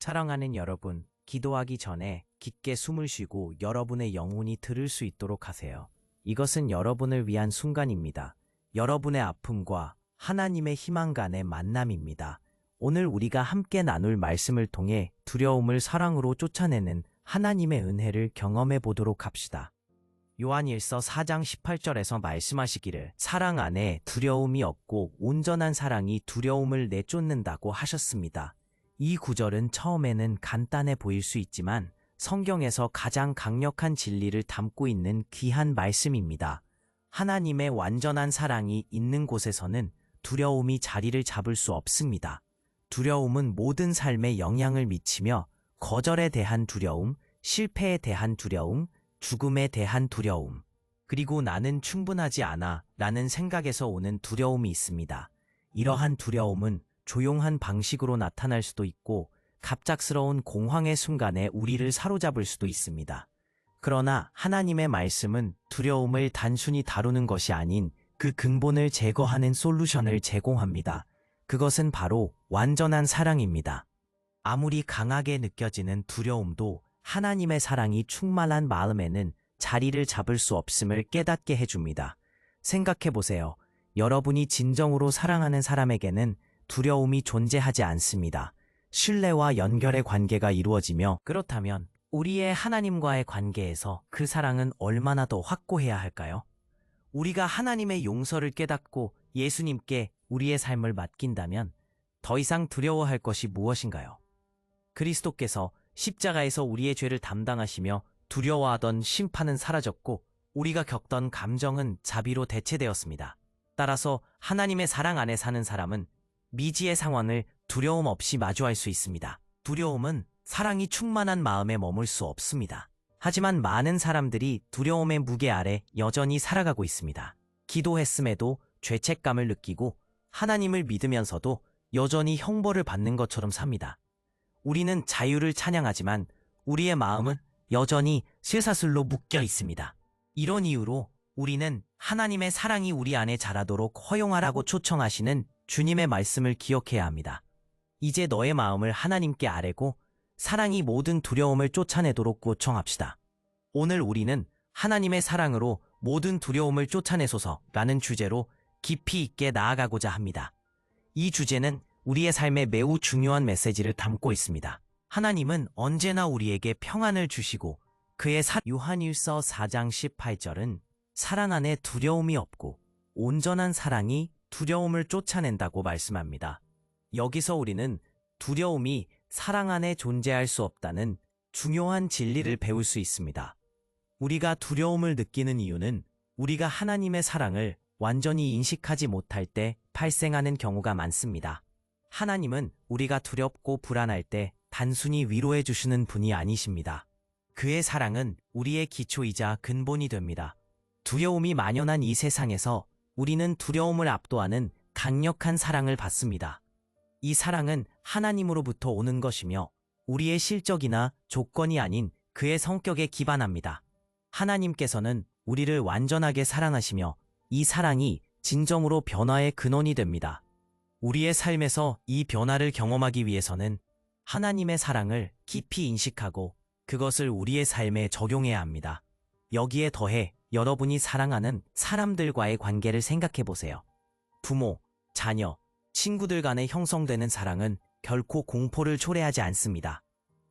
사랑하는 여러분, 기도하기 전에 깊게 숨을 쉬고 여러분의 영혼이 들을 수 있도록 하세요. 이것은 여러분을 위한 순간입니다. 여러분의 아픔과 하나님의 희망 간의 만남입니다. 오늘 우리가 함께 나눌 말씀을 통해 두려움을 사랑으로 쫓아내는 하나님의 은혜를 경험해 보도록 합시다. 요한일서 4장 18절에서 말씀하시기를 사랑 안에 두려움이 없고 온전한 사랑이 두려움을 내쫓는다고 하셨습니다. 이 구절은 처음에는 간단해 보일 수 있지만 성경에서 가장 강력한 진리를 담고 있는 귀한 말씀입니다. 하나님의 완전한 사랑이 있는 곳에서는 두려움이 자리를 잡을 수 없습니다. 두려움은 모든 삶에 영향을 미치며 거절에 대한 두려움, 실패에 대한 두려움, 죽음에 대한 두려움, 그리고 나는 충분하지 않아 라는 생각에서 오는 두려움이 있습니다. 이러한 두려움은 조용한 방식으로 나타날 수도 있고 갑작스러운 공황의 순간에 우리를 사로잡을 수도 있습니다. 그러나 하나님의 말씀은 두려움을 단순히 다루는 것이 아닌 그 근본을 제거하는 솔루션을 제공합니다. 그것은 바로 완전한 사랑입니다. 아무리 강하게 느껴지는 두려움도 하나님의 사랑이 충만한 마음에는 자리를 잡을 수 없음을 깨닫게 해줍니다. 생각해보세요. 여러분이 진정으로 사랑하는 사람에게는 두려움이 존재하지 않습니다. 신뢰와 연결의 관계가 이루어지며 그렇다면 우리의 하나님과의 관계에서 그 사랑은 얼마나 더 확고해야 할까요? 우리가 하나님의 용서를 깨닫고 예수님께 우리의 삶을 맡긴다면 더 이상 두려워할 것이 무엇인가요? 그리스도께서 십자가에서 우리의 죄를 담당하시며 두려워하던 심판은 사라졌고 우리가 겪던 감정은 자비로 대체되었습니다. 따라서 하나님의 사랑 안에 사는 사람은 미지의 상황을 두려움 없이 마주할 수 있습니다. 두려움은 사랑이 충만한 마음에 머물 수 없습니다. 하지만 많은 사람들이 두려움의 무게 아래 여전히 살아가고 있습니다. 기도했음에도 죄책감을 느끼고 하나님을 믿으면서도 여전히 형벌을 받는 것처럼 삽니다. 우리는 자유를 찬양하지만 우리의 마음은 여전히 쇠사슬로 묶여 있습니다. 이런 이유로 우리는 하나님의 사랑이 우리 안에 자라도록 허용하라고 초청하시는 주님의 말씀을 기억해야 합니다. 이제 너의 마음을 하나님께 아뢰고 사랑이 모든 두려움을 쫓아내도록 요청합시다. 오늘 우리는 하나님의 사랑으로 모든 두려움을 쫓아내소서라는 주제로 깊이 있게 나아가고자 합니다. 이 주제는 우리의 삶에 매우 중요한 메시지를 담고 있습니다. 하나님은 언제나 우리에게 평안을 주시고 그의 요한일서 4장 18절은 사랑 안에 두려움이 없고 온전한 사랑이 두려움을 쫓아낸다고 말씀합니다. 여기서 우리는 두려움이 사랑 안에 존재할 수 없다는 중요한 진리를 배울 수 있습니다. 우리가 두려움을 느끼는 이유는 우리가 하나님의 사랑을 완전히 인식하지 못할 때 발생하는 경우가 많습니다. 하나님은 우리가 두렵고 불안할 때 단순히 위로해 주시는 분이 아니십니다. 그의 사랑은 우리의 기초이자 근본이 됩니다. 두려움이 만연한 이 세상에서 우리는 두려움을 압도하는 강력한 사랑을 받습니다. 이 사랑은 하나님으로부터 오는 것이며 우리의 실적이나 조건이 아닌 그의 성격에 기반합니다. 하나님께서는 우리를 완전하게 사랑하시며 이 사랑이 진정으로 변화의 근원이 됩니다. 우리의 삶에서 이 변화를 경험하기 위해서는 하나님의 사랑을 깊이 인식하고 그것을 우리의 삶에 적용해야 합니다. 여기에 더해 여러분이 사랑하는 사람들과의 관계를 생각해 보세요. 부모, 자녀, 친구들 간에 형성되는 사랑은 결코 공포를 초래하지 않습니다.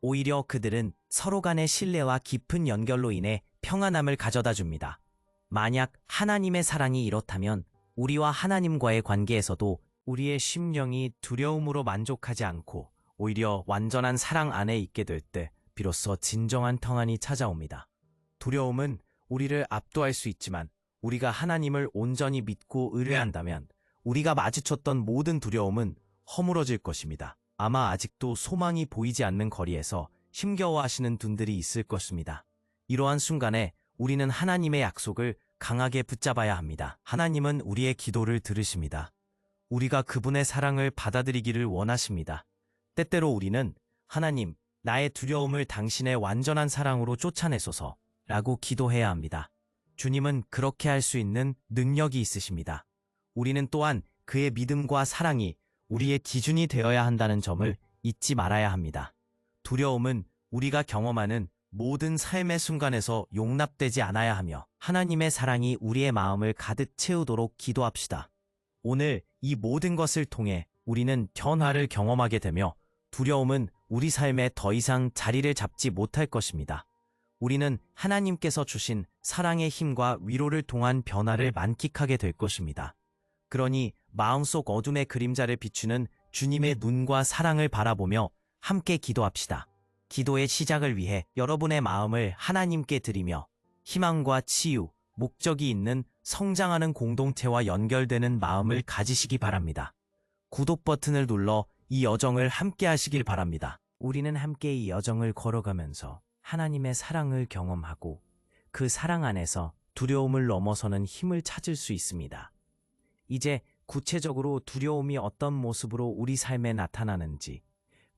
오히려 그들은 서로 간의 신뢰와 깊은 연결로 인해 평안함을 가져다 줍니다. 만약 하나님의 사랑이 이렇다면 우리와 하나님과의 관계에서도 우리의 심령이 두려움으로 만족하지 않고 오히려 완전한 사랑 안에 있게 될 때 비로소 진정한 평안이 찾아옵니다. 두려움은 우리를 압도할 수 있지만 우리가 하나님을 온전히 믿고 의뢰한다면 우리가 마주쳤던 모든 두려움은 허물어질 것입니다. 아마 아직도 소망이 보이지 않는 거리에서 힘겨워하시는 분들이 있을 것입니다. 이러한 순간에 우리는 하나님의 약속을 강하게 붙잡아야 합니다. 하나님은 우리의 기도를 들으십니다. 우리가 그분의 사랑을 받아들이기를 원하십니다. 때때로 우리는 하나님, 나의 두려움을 당신의 완전한 사랑으로 쫓아내소서 라고 기도해야 합니다. 주님은 그렇게 할 수 있는 능력이 있으십니다. 우리는 또한 그의 믿음과 사랑이 우리의 기준이 되어야 한다는 점을 잊지 말아야 합니다. 두려움은 우리가 경험하는 모든 삶의 순간에서 용납되지 않아야 하며 하나님의 사랑이 우리의 마음을 가득 채우도록 기도합시다. 오늘 이 모든 것을 통해 우리는 변화를 경험하게 되며 두려움은 우리 삶에 더 이상 자리를 잡지 못할 것입니다. 우리는 하나님께서 주신 사랑의 힘과 위로를 통한 변화를 만끽하게 될 것입니다. 그러니 마음속 어둠의 그림자를 비추는 주님의 눈과 사랑을 바라보며 함께 기도합시다. 기도의 시작을 위해 여러분의 마음을 하나님께 드리며 희망과 치유, 목적이 있는 성장하는 공동체와 연결되는 마음을 가지시기 바랍니다. 구독 버튼을 눌러 이 여정을 함께 하시길 바랍니다. 우리는 함께 이 여정을 걸어가면서 하나님의 사랑을 경험하고 그 사랑 안에서 두려움을 넘어서는 힘을 찾을 수 있습니다. 이제 구체적으로 두려움이 어떤 모습으로 우리 삶에 나타나는지,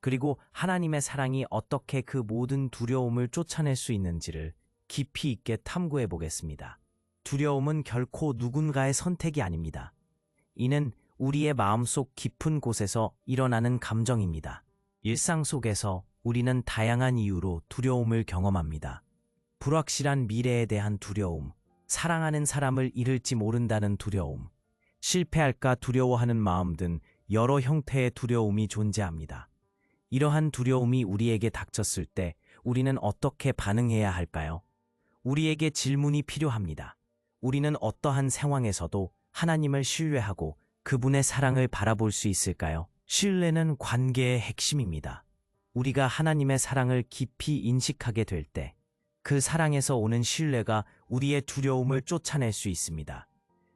그리고 하나님의 사랑이 어떻게 그 모든 두려움을 쫓아낼 수 있는지를 깊이 있게 탐구해 보겠습니다. 두려움은 결코 누군가의 선택이 아닙니다. 이는 우리의 마음속 깊은 곳에서 일어나는 감정입니다. 일상 속에서 우리는 다양한 이유로 두려움을 경험합니다. 불확실한 미래에 대한 두려움, 사랑하는 사람을 잃을지 모른다는 두려움, 실패할까 두려워하는 마음 등 여러 형태의 두려움이 존재합니다. 이러한 두려움이 우리에게 닥쳤을 때 우리는 어떻게 반응해야 할까요? 우리에게 질문이 필요합니다. 우리는 어떠한 상황에서도 하나님을 신뢰하고 그분의 사랑을 바라볼 수 있을까요? 신뢰는 관계의 핵심입니다. 우리가 하나님의 사랑을 깊이 인식하게 될 때 그 사랑에서 오는 신뢰가 우리의 두려움을 쫓아낼 수 있습니다.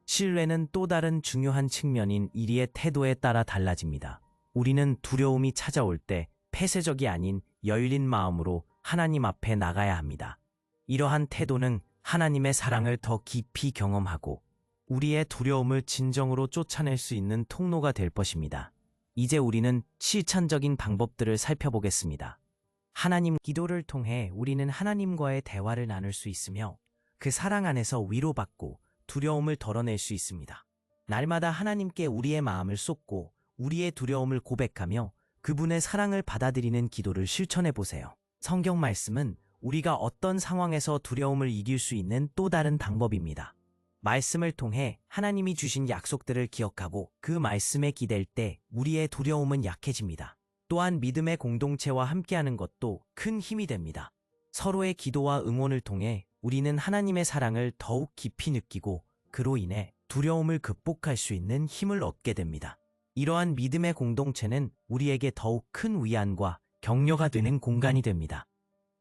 신뢰는 또 다른 중요한 측면인 이리의 태도에 따라 달라집니다. 우리는 두려움이 찾아올 때 폐쇄적이 아닌 열린 마음으로 하나님 앞에 나가야 합니다. 이러한 태도는 하나님의 사랑을 더 깊이 경험하고 우리의 두려움을 진정으로 쫓아낼 수 있는 통로가 될 것입니다. 이제 우리는 실천적인 방법들을 살펴보겠습니다. 하나님 기도를 통해 우리는 하나님과의 대화를 나눌 수 있으며 그 사랑 안에서 위로받고 두려움을 덜어낼 수 있습니다. 날마다 하나님께 우리의 마음을 쏟고 우리의 두려움을 고백하며 그분의 사랑을 받아들이는 기도를 실천해 보세요. 성경 말씀은 우리가 어떤 상황에서 두려움을 이길 수 있는 또 다른 방법입니다. 말씀을 통해 하나님이 주신 약속들을 기억하고 그 말씀에 기댈 때 우리의 두려움은 약해집니다. 또한 믿음의 공동체와 함께하는 것도 큰 힘이 됩니다. 서로의 기도와 응원을 통해 우리는 하나님의 사랑을 더욱 깊이 느끼고 그로 인해 두려움을 극복할 수 있는 힘을 얻게 됩니다. 이러한 믿음의 공동체는 우리에게 더욱 큰 위안과 격려가 되는 공간이 됩니다.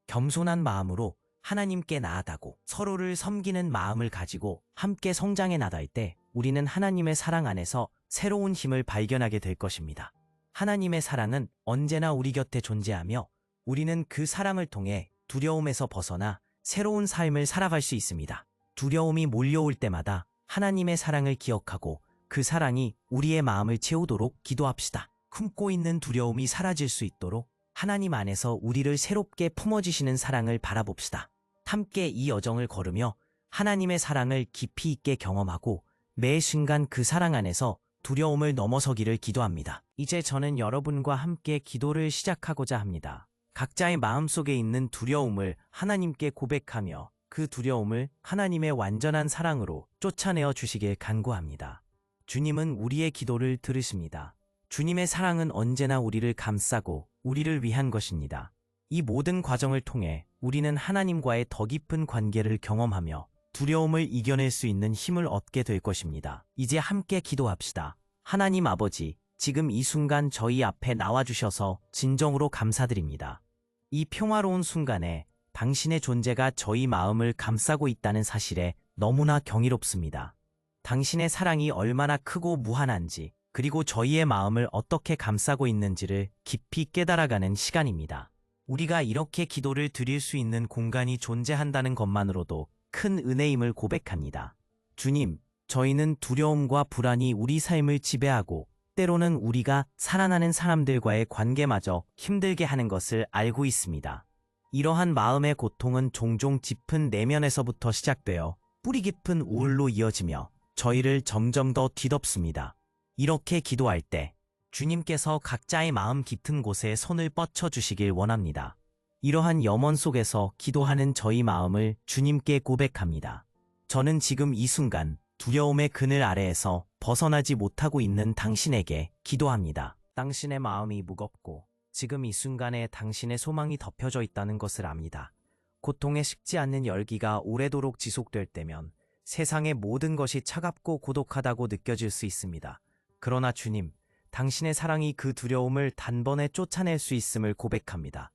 겸손한 마음으로 하나님께 나아가고 서로를 섬기는 마음을 가지고 함께 성장해 나갈 때 우리는 하나님의 사랑 안에서 새로운 힘을 발견하게 될 것입니다. 하나님의 사랑은 언제나 우리 곁에 존재하며 우리는 그 사랑을 통해 두려움에서 벗어나 새로운 삶을 살아갈 수 있습니다. 두려움이 몰려올 때마다 하나님의 사랑을 기억하고 그 사랑이 우리의 마음을 채우도록 기도합시다. 품고 있는 두려움이 사라질 수 있도록 하나님 안에서 우리를 새롭게 품어주시는 사랑을 바라봅시다. 함께 이 여정을 걸으며 하나님의 사랑을 깊이 있게 경험하고 매 순간 그 사랑 안에서 두려움을 넘어서기를 기도합니다. 이제 저는 여러분과 함께 기도를 시작하고자 합니다. 각자의 마음속에 있는 두려움을 하나님께 고백하며 그 두려움을 하나님의 완전한 사랑으로 쫓아내어 주시길 간구합니다. 주님은 우리의 기도를 들으십니다. 주님의 사랑은 언제나 우리를 감싸고 우리를 위한 것입니다. 이 모든 과정을 통해 우리는 하나님과의 더 깊은 관계를 경험하며 두려움을 이겨낼 수 있는 힘을 얻게 될 것입니다. 이제 함께 기도합시다. 하나님 아버지, 지금 이 순간 저희 앞에 나와주셔서 진정으로 감사드립니다. 이 평화로운 순간에 당신의 존재가 저희 마음을 감싸고 있다는 사실에 너무나 경이롭습니다. 당신의 사랑이 얼마나 크고 무한한지, 그리고 저희의 마음을 어떻게 감싸고 있는지를 깊이 깨달아가는 시간입니다. 우리가 이렇게 기도를 드릴 수 있는 공간이 존재한다는 것만으로도 큰 은혜임을 고백합니다. 주님, 저희는 두려움과 불안이 우리 삶을 지배하고 때로는 우리가 살아나는 사람들과의 관계마저 힘들게 하는 것을 알고 있습니다. 이러한 마음의 고통은 종종 짚은 내면에서부터 시작되어 뿌리 깊은 우울로 이어지며 저희를 점점 더 뒤덮습니다. 이렇게 기도할 때 주님께서 각자의 마음 깊은 곳에 손을 뻗쳐 주시길 원합니다. 이러한 염원 속에서 기도하는 저희 마음을 주님께 고백합니다. 저는 지금 이 순간 두려움의 그늘 아래에서 벗어나지 못하고 있는 당신에게 기도합니다. 당신의 마음이 무겁고 지금 이 순간에 당신의 소망이 덮여져 있다는 것을 압니다. 고통에 식지 않는 열기가 오래도록 지속될 때면 세상의 모든 것이 차갑고 고독하다고 느껴질 수 있습니다. 그러나 주님, 당신의 사랑이 그 두려움을 단번에 쫓아낼 수 있음을 고백합니다.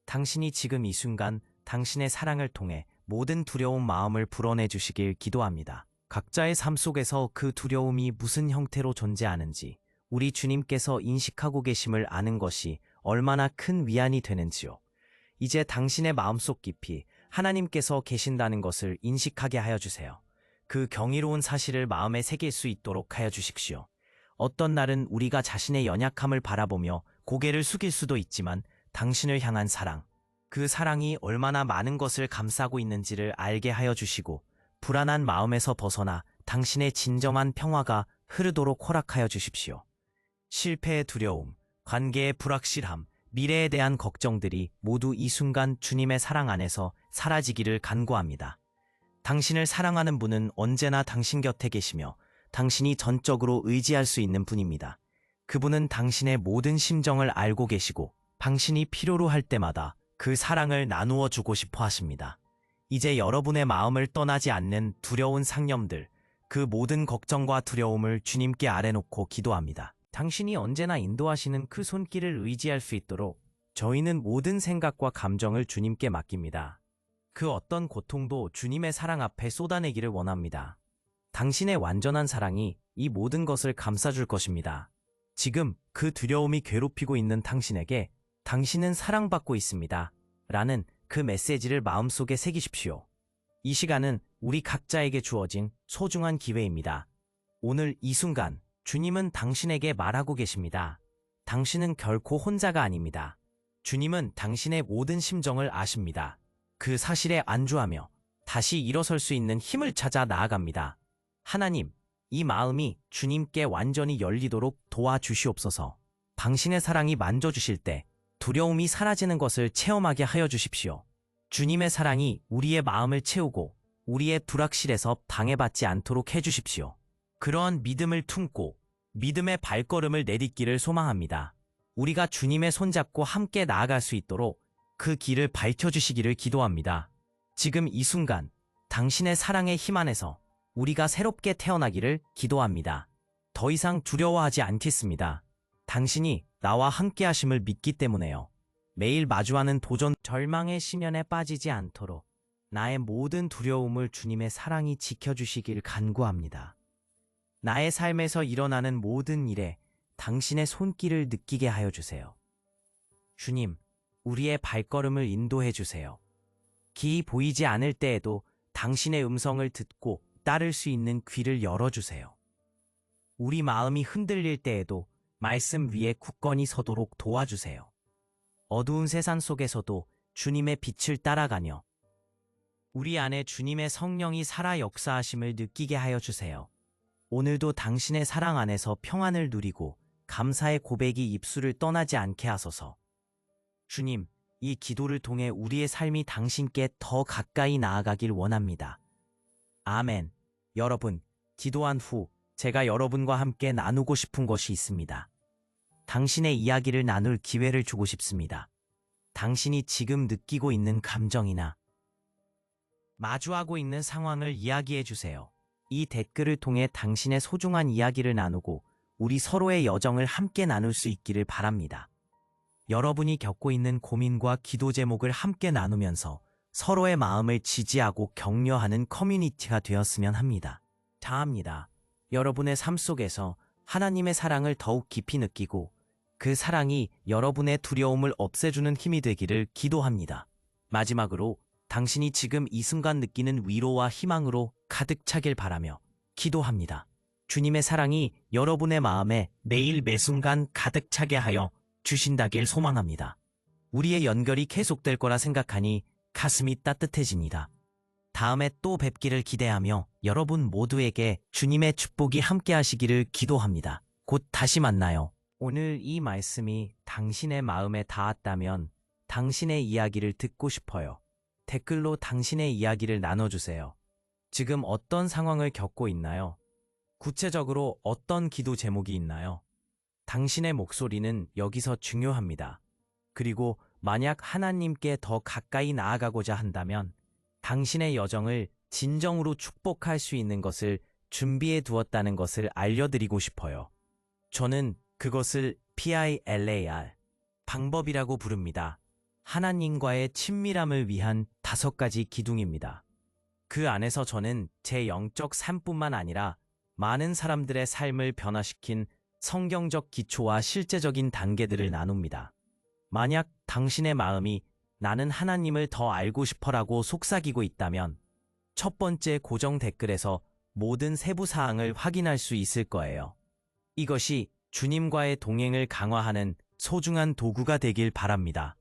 당신이 지금 이 순간 당신의 사랑을 통해 모든 두려운 마음을 불어내 주시길 기도합니다. 각자의 삶 속에서 그 두려움이 무슨 형태로 존재하는지 우리 주님께서 인식하고 계심을 아는 것이 얼마나 큰 위안이 되는지요. 이제 당신의 마음속 깊이 하나님께서 계신다는 것을 인식하게 하여 주세요. 그 경이로운 사실을 마음에 새길 수 있도록 하여 주십시오. 어떤 날은 우리가 자신의 연약함을 바라보며 고개를 숙일 수도 있지만 당신을 향한 사랑, 그 사랑이 얼마나 많은 것을 감싸고 있는지를 알게 하여 주시고 불안한 마음에서 벗어나 당신의 진정한 평화가 흐르도록 허락하여 주십시오. 실패의 두려움, 관계의 불확실함, 미래에 대한 걱정들이 모두 이 순간 주님의 사랑 안에서 사라지기를 간구합니다. 당신을 사랑하는 분은 언제나 당신 곁에 계시며 당신이 전적으로 의지할 수 있는 분입니다. 그분은 당신의 모든 심정을 알고 계시고 당신이 필요로 할 때마다 그 사랑을 나누어 주고 싶어 하십니다. 이제 여러분의 마음을 떠나지 않는 두려운 상념들, 그 모든 걱정과 두려움을 주님께 아래놓고 기도합니다. 당신이 언제나 인도하시는 그 손길을 의지할 수 있도록 저희는 모든 생각과 감정을 주님께 맡깁니다. 그 어떤 고통도 주님의 사랑 앞에 쏟아내기를 원합니다. 당신의 완전한 사랑이 이 모든 것을 감싸줄 것입니다. 지금 그 두려움이 괴롭히고 있는 당신에게 당신은 사랑받고 있습니다. 라는 그 메시지를 마음속에 새기십시오. 이 시간은 우리 각자에게 주어진 소중한 기회입니다. 오늘 이 순간 주님은 당신에게 말하고 계십니다. 당신은 결코 혼자가 아닙니다. 주님은 당신의 모든 심정을 아십니다. 그 사실에 안주하며 다시 일어설 수 있는 힘을 찾아 나아갑니다. 하나님, 이 마음이 주님께 완전히 열리도록 도와주시옵소서. 당신의 사랑이 만져주실 때 두려움이 사라지는 것을 체험하게 하여 주십시오. 주님의 사랑이 우리의 마음을 채우고 우리의 불확실에서 방해받지 않도록 해주십시오. 그러한 믿음을 품고 믿음의 발걸음을 내딛기를 소망합니다. 우리가 주님의 손잡고 함께 나아갈 수 있도록 그 길을 밝혀주시기를 기도합니다. 지금 이 순간 당신의 사랑의 힘 안에서 우리가 새롭게 태어나기를 기도합니다. 더 이상 두려워하지 않겠습니다. 당신이 나와 함께 하심을 믿기 때문에요. 매일 마주하는 도전, 절망의 심연에 빠지지 않도록 나의 모든 두려움을 주님의 사랑이 지켜주시길 간구합니다. 나의 삶에서 일어나는 모든 일에 당신의 손길을 느끼게 하여 주세요. 주님, 우리의 발걸음을 인도해 주세요. 길이 보이지 않을 때에도 당신의 음성을 듣고 따를 수 있는 귀를 열어주세요. 우리 마음이 흔들릴 때에도 말씀 위에 굳건히 서도록 도와주세요. 어두운 세상 속에서도 주님의 빛을 따라가며 우리 안에 주님의 성령이 살아 역사하심을 느끼게 하여 주세요. 오늘도 당신의 사랑 안에서 평안을 누리고 감사의 고백이 입술을 떠나지 않게 하소서. 주님, 이 기도를 통해 우리의 삶이 당신께 더 가까이 나아가길 원합니다. 아멘. 여러분, 기도한 후 제가 여러분과 함께 나누고 싶은 것이 있습니다. 당신의 이야기를 나눌 기회를 주고 싶습니다. 당신이 지금 느끼고 있는 감정이나 마주하고 있는 상황을 이야기해 주세요. 이 댓글을 통해 당신의 소중한 이야기를 나누고 우리 서로의 여정을 함께 나눌 수 있기를 바랍니다. 여러분이 겪고 있는 고민과 기도 제목을 함께 나누면서 서로의 마음을 지지하고 격려하는 커뮤니티가 되었으면 합니다. 다합니다. 여러분의 삶 속에서 하나님의 사랑을 더욱 깊이 느끼고 그 사랑이 여러분의 두려움을 없애주는 힘이 되기를 기도합니다. 마지막으로 당신이 지금 이 순간 느끼는 위로와 희망으로 가득 차길 바라며 기도합니다. 주님의 사랑이 여러분의 마음에 매일 매순간 가득 차게 하여 주신다길 소망합니다. 우리의 연결이 계속될 거라 생각하니 가슴이 따뜻해집니다. 다음에 또 뵙기를 기대하며 여러분 모두에게 주님의 축복이 함께 하시기를 기도합니다. 곧 다시 만나요. 오늘 이 말씀이 당신의 마음에 닿았다면 당신의 이야기를 듣고 싶어요. 댓글로 당신의 이야기를 나눠주세요. 지금 어떤 상황을 겪고 있나요? 구체적으로 어떤 기도 제목이 있나요? 당신의 목소리는 여기서 중요합니다. 그리고 만약 하나님께 더 가까이 나아가고자 한다면 당신의 여정을 진정으로 축복할 수 있는 것을 준비해 두었다는 것을 알려드리고 싶어요. 저는 그것을 PILAR, 방법이라고 부릅니다. 하나님과의 친밀함을 위한 5가지 기둥입니다. 그 안에서 저는 제 영적 삶뿐만 아니라 많은 사람들의 삶을 변화시킨 성경적 기초와 실제적인 단계들을 나눕니다. 만약 당신의 마음이 나는 하나님을 더 알고 싶어라고 속삭이고 있다면 첫 번째 고정 댓글에서 모든 세부 사항을 확인할 수 있을 거예요. 이것이 주님과의 동행을 강화하는 소중한 도구가 되길 바랍니다.